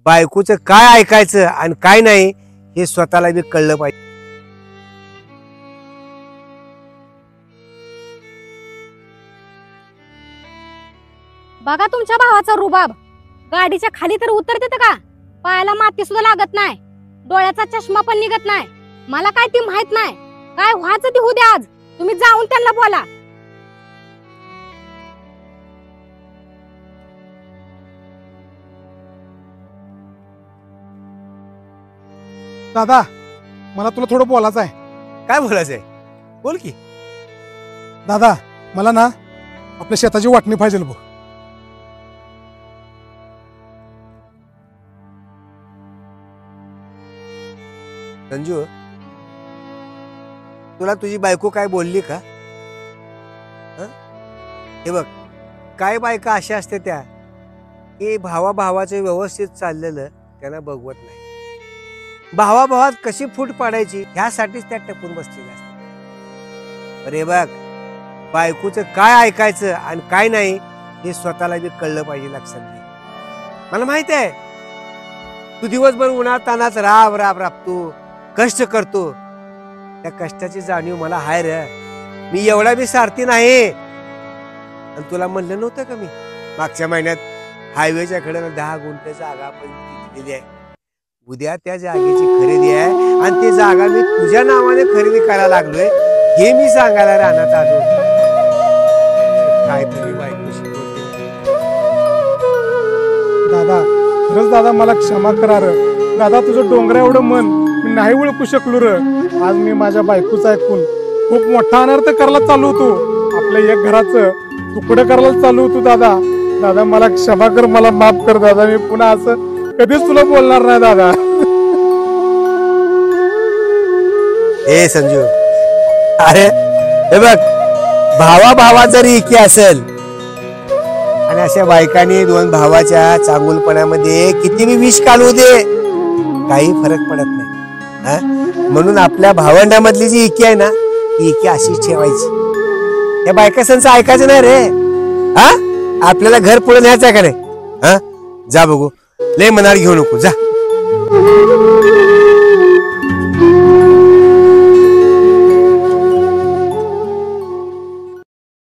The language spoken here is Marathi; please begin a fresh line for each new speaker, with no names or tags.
बायकोचं काय ऐकायचं आणि काय नाही हे स्वतःला बी कळलं पाहिजे.
बघा तुमच्या भावाचा रुबाब. गाडीच्या खाली तर उतरते का? पायाला माती सुद्धा लागत नाही, डोळ्याचा चष्मा पण निघत नाही. मला काय ती माहित नाही. काय व्हायचं ते होऊ द्या. आज तुम्ही जाऊन त्यांना बोला.
दादा मला तुला थोडं बोलायचं आहे.
काय बोलायचंय? बोल की.
दादा मला ना आपल्या शेताची वाटणी पाहिजे बघ.
संजू, तुला तुझी बायको काय बोलली का? हे बघ, काय बायका अशा असते त्या की भावाभावाचं व्यवस्थित चाललेलं त्यांना बघवत नाही. भावाभावात कशी फूट पाडायची ह्यासाठीच त्या टपून बसलेल्या असतात. अरे बघ, बायकोचं काय ऐकायचं आणि काय नाही हे स्वतःला बी कळलं पाहिजे. लक्षात घे. मला माहित आहे तू दिवसभर उन्हात तानात राबतो, कष्ट करतो. त्या कष्टाची जाणीव मला हाय रे. मी एवढा बी सारथी नाही. आणि तुला म्हणलं नव्हतं का मी मागच्या महिन्यात हायवेच्या कडेला 10 गुंठे जागा आपण घेतलेली आहे. उद्या त्या जागेची खरेदी आहे आणि ती जागा मी तुझ्या नावाने खरेदी करायला लागलोय हे मी सांगायला राहण्यात आलो. काहीतरी बायको शिकवते.
दादा खरंच दादा मला क्षमा करा र. दादा तुझं डोंगरा एवढं मन मी नाही ओळखू शकलो र. आज मी माझ्या बायकोचं ऐकून खूप मोठा अनर्थ करायला चालू होतो. आपल्या एक घराचं तुकडं करायला चालू होतो. दादा दादा मला क्षमा कर, मला माफ कर दादा. मी पुन्हा असं कधीच तुला बोलणार नाही दादा.
ए संजू, अरे हे बघ, भावा जरी एकी असेल आणि अशा बायकांनी दोन भावाच्या चांगुलपणामध्ये किती बी विष काढू दे काही फरक पडत नाही. म्हणून आपल्या भावंडामधली जी एकी आहे ना ती एकी अशीच ठेवायची. या बायका संच ऐकायचं नाही रे. आपल्याला घर पुढे न्यायचं आहे का नाही? जा बघू, लय मनावर घेऊ नको, जा.